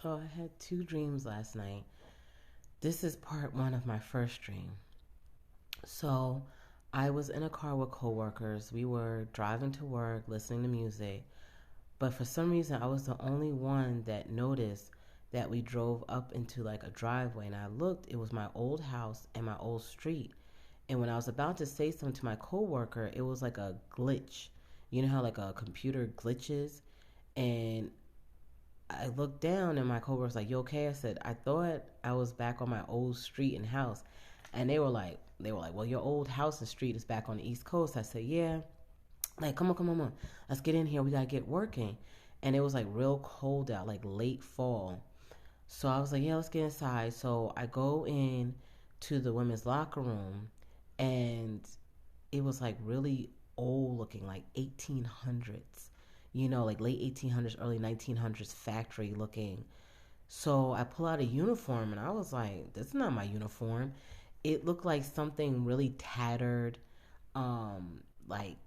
So I had two dreams last night. This is part one of my first dream. So I was in a car with coworkers. We were driving to work, listening to music. But for some reason, I was the only one that noticed that we drove up into like a driveway. And I looked, it was my old house and my old street. And when I was about to say something to my coworker, it was like a glitch. You know how like a computer glitches? And I looked down and my coworker was like, "You okay?" I said, "I thought I was back on my old street and house." And they were like, "Well, your old house and street is back on the East Coast." I said, "Yeah." Like, come on, come on, come on. Let's get in here. We gotta get working. And it was like real cold out, like late fall. So I was like, "Yeah, let's get inside." So I go in to the women's locker room, and it was like really old looking, like 1800s, like late 1800s, early 1900s factory looking. So I pull out a uniform and I was like, this is not my uniform. It looked like something really tattered, like,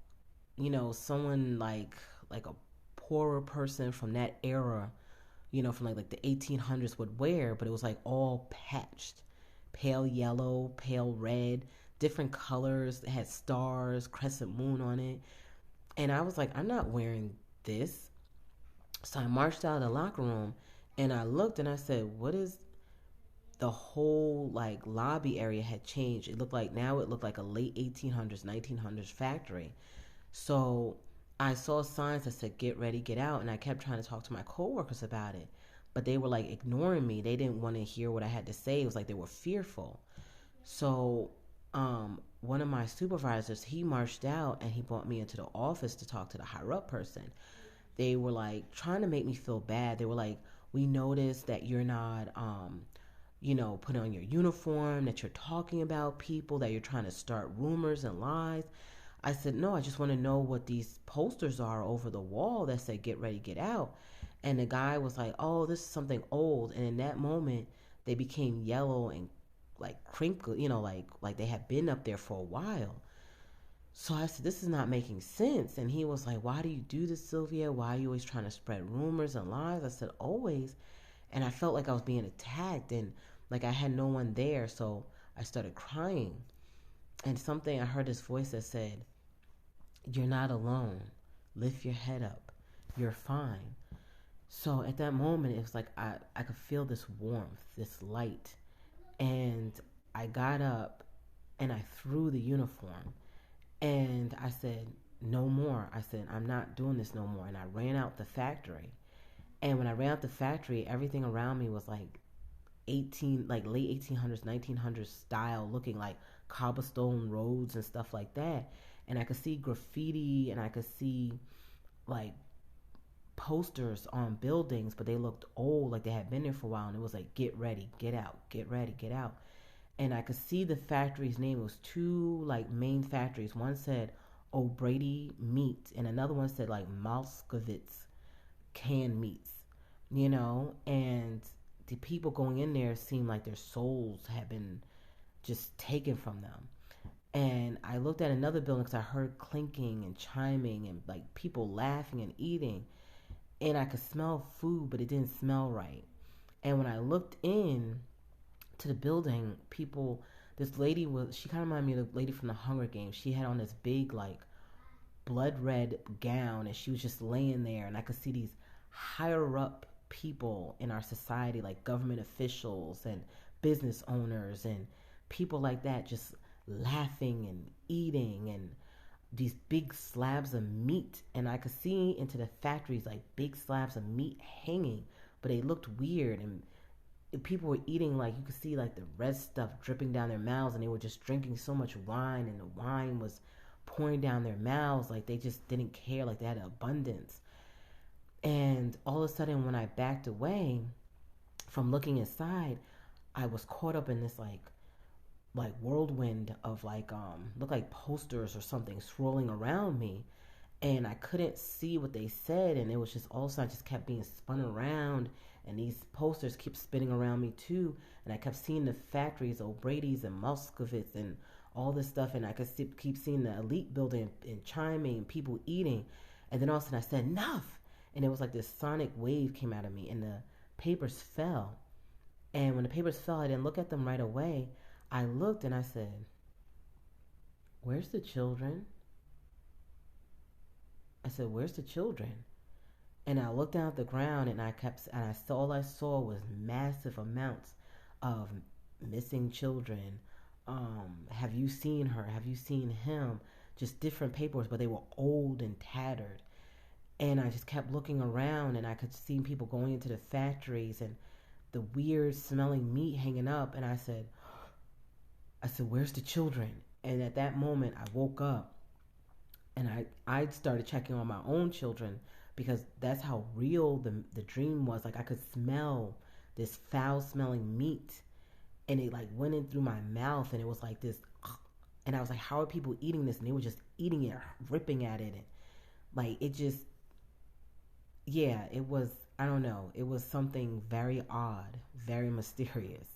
someone like a poorer person from that era, from like the 1800s would wear, but it was like all patched, pale yellow, pale red, different colors. It had stars, crescent moon on it. And I was like, I'm not wearing this. So I marched out of the locker room and I looked and I said, what is the whole like lobby area had changed. It looked like a late 1800s, 1900s factory. So I saw signs that said, get ready, get out. And I kept trying to talk to my coworkers about it. But they were like ignoring me. They didn't want to hear what I had to say. It was like they were fearful. So one of my supervisors, he marched out and he brought me into the office to talk to the higher up person. They were like trying to make me feel bad. They were like, we noticed that you're not, putting on your uniform, that you're talking about people, that you're trying to start rumors and lies. I said, no, I just want to know what these posters are over the wall that say, get ready, get out. And the guy was like, oh, this is something old. And in that moment, they became yellow and like crinkled, like they had been up there for a while. So I said, this is not making sense. And he was like, why do you do this, Sylvia? Why are you always trying to spread rumors and lies? I said, always. And I felt like I was being attacked and like I had no one there. So I started crying. And I heard this voice that said, you're not alone. Lift your head up. You're fine. So at that moment, it was like I could feel this warmth, this light. And I got up and I threw the uniform. And I said, no more. I said, I'm not doing this no more. And I ran out the factory. And when I ran out the factory, everything around me was like late 1800s, 1900s style, looking like cobblestone roads and stuff like that. And I could see graffiti and I could see like posters on buildings, but they looked old, like they had been there for a while. And it was like, get ready, get out, get ready, get out. And I could see the factory's name. It was two like main factories. One said O'Brady Meat, and another one said like Malskowitz canned meats, and the people going in there seemed like their souls had been just taken from them. And I looked at another building because I heard clinking and chiming and like people laughing and eating, and I could smell food, but it didn't smell right. And when I looked in to the building, this lady she kind of reminded me of the lady from the Hunger Games. She had on this big, like, blood red gown, and she was just laying there. And I could see these higher up people in our society, like government officials and business owners and people like that, just laughing and eating and these big slabs of meat. And I could see into the factories, like big slabs of meat hanging, but they looked weird. And people were eating, like you could see like the red stuff dripping down their mouths, and they were just drinking so much wine, and the wine was pouring down their mouths, like they just didn't care, like they had abundance. And all of a sudden, when I backed away from looking inside, I was caught up in this like whirlwind of looked like posters or something swirling around me, and I couldn't see what they said, and it was just all of a sudden I just kept being spun around, and these posters kept spinning around me too, and I kept seeing the factories, O'Brady's and Moskowitz and all this stuff, and I could keep seeing the elite building and chiming and people eating, and then all of a sudden I said enough, and it was like this sonic wave came out of me, and the papers fell. And when the papers fell, I didn't look at them right away. I looked and I said, "Where's the children?" I said, "Where's the children?" And I looked down at the ground and I saw, all I saw was massive amounts of missing children. Have you seen her? Have you seen him? Just different papers, but they were old and tattered. And I just kept looking around and I could see people going into the factories and the weird smelling meat hanging up. And I said, "Where's the children?" And at that moment, I woke up and I started checking on my own children because that's how real the dream was. Like I could smell this foul smelling meat and it like went in through my mouth and it was like this. And I was like, how are people eating this? And they were just eating it, ripping at it. And like it just, yeah, it was, I don't know. It was something very odd, very mysterious.